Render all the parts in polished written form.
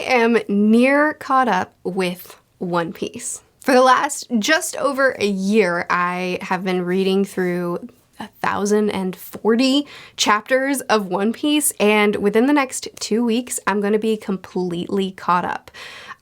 am near caught up with One Piece. For the last just over a year, I have been reading through 1,040 chapters of One Piece, and within the next 2 weeks, I'm going to be completely caught up.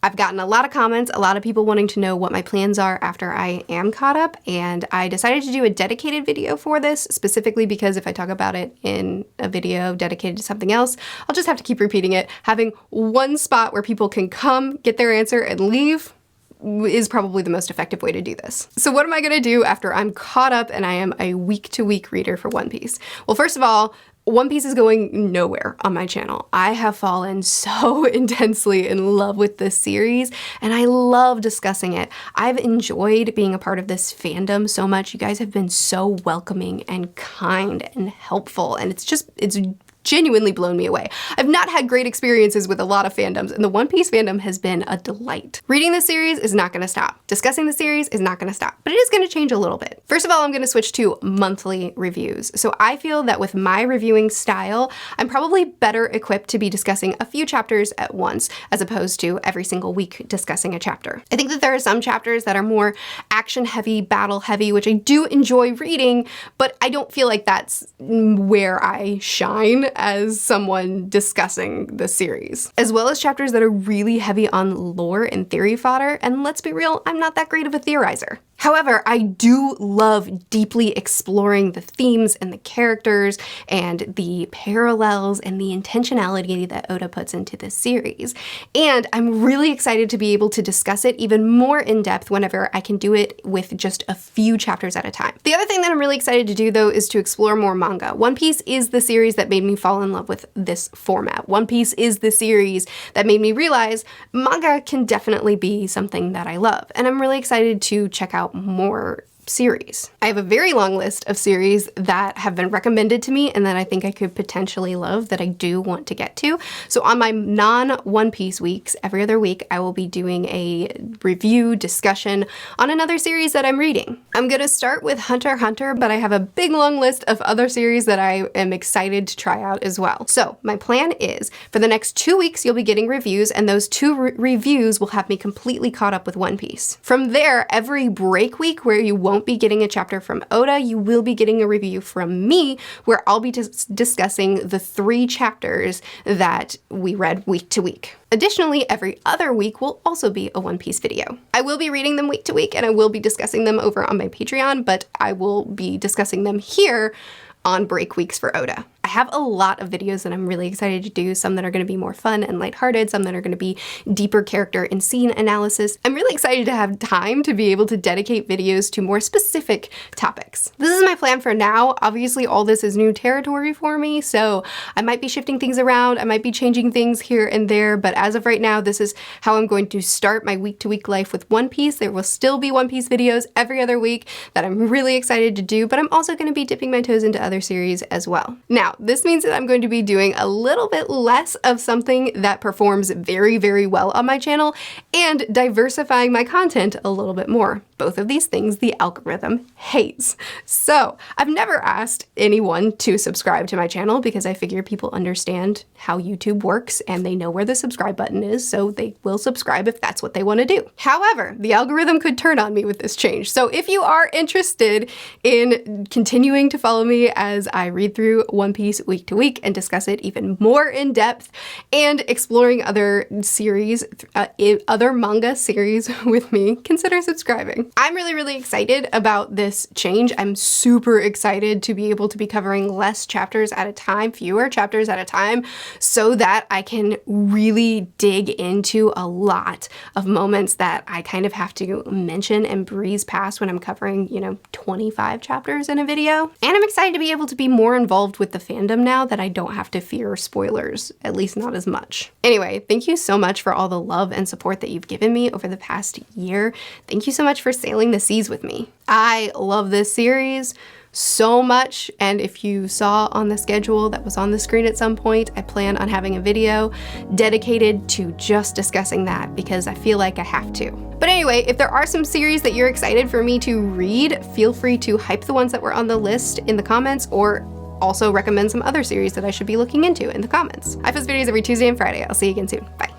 I've gotten a lot of comments, a lot of people wanting to know what my plans are after I am caught up, and I decided to do a dedicated video for this, specifically because if I talk about it in a video dedicated to something else, I'll just have to keep repeating it. Having one spot where people can come, get their answer, and leave is probably the most effective way to do this. So what am I gonna do after I'm caught up and I am a week-to-week reader for One Piece? Well, first of all, One Piece is going nowhere on my channel. I have fallen so intensely in love with this series, and I love discussing it. I've enjoyed being a part of this fandom so much. You guys have been so welcoming and kind and helpful, and it's genuinely blown me away. I've not had great experiences with a lot of fandoms, and the One Piece fandom has been a delight. Reading the series is not gonna stop. Discussing the series is not gonna stop, but it is gonna change a little bit. First of all, I'm gonna switch to monthly reviews. So I feel that with my reviewing style, I'm probably better equipped to be discussing a few chapters at once, as opposed to every single week discussing a chapter. I think that there are some chapters that are more action heavy, battle heavy, which I do enjoy reading, but I don't feel like that's where I shine as someone discussing the series. As well as chapters that are really heavy on lore and theory fodder, and let's be real, I'm not that great of a theorizer. However, I do love deeply exploring the themes and the characters and the parallels and the intentionality that Oda puts into this series. And I'm really excited to be able to discuss it even more in depth whenever I can do it with just a few chapters at a time. The other thing that I'm really excited to do though is to explore more manga. One Piece is the series that made me fall in love with this format. One Piece is the series that made me realize manga can definitely be something that I love. And I'm really excited to check out more series. I have a very long list of series that have been recommended to me and that I think I could potentially love that I do want to get to. So on my non-One Piece weeks, every other week, I will be doing a review discussion on another series that I'm reading. I'm gonna start with Hunter x Hunter, but I have a big long list of other series that I am excited to try out as well. So my plan is for the next 2 weeks, you'll be getting reviews, and those two reviews will have me completely caught up with One Piece. From there, every break week where you won't be getting a chapter from Oda, you will be getting a review from me where I'll be discussing the 3 chapters that we read week to week. Additionally, every other week will also be a One Piece video. I will be reading them week to week and I will be discussing them over on my Patreon, but I will be discussing them here on break weeks for Oda. I have a lot of videos that I'm really excited to do, some that are going to be more fun and lighthearted, some that are going to be deeper character and scene analysis. I'm really excited to have time to be able to dedicate videos to more specific topics. This is my plan for now. Obviously, all this is new territory for me, so I might be shifting things around, I might be changing things here and there, but as of right now, this is how I'm going to start my week-to-week life with One Piece. There will still be One Piece videos every other week that I'm really excited to do, but I'm also going to be dipping my toes into other series as well. Now, this means that I'm going to be doing a little bit less of something that performs very, very well on my channel and diversifying my content a little bit more. Both of these things the algorithm hates. So I've never asked anyone to subscribe to my channel because I figure people understand how YouTube works and they know where the subscribe button is, so they will subscribe if that's what they want to do. However, the algorithm could turn on me with this change. So if you are interested in continuing to follow me as I read through One Piece week to week and discuss it even more in depth and exploring other series, other manga series with me, consider subscribing. I'm really, really excited about this change. I'm super excited to be able to be covering less chapters at a time, fewer chapters at a time, so that I can really dig into a lot of moments that I kind of have to mention and breeze past when I'm covering, 25 chapters in a video. And I'm excited to be able to be more involved with the fandom now that I don't have to fear spoilers, at least not as much. Anyway, thank you so much for all the love and support that you've given me over the past year. Thank you so much for sailing the seas with me. I love this series so much, and if you saw on the schedule that was on the screen at some point, I plan on having a video dedicated to just discussing that because I feel like I have to. But anyway, if there are some series that you're excited for me to read, feel free to hype the ones that were on the list in the comments, or also recommend some other series that I should be looking into in the comments. I post videos every Tuesday and Friday. I'll see you again soon. Bye.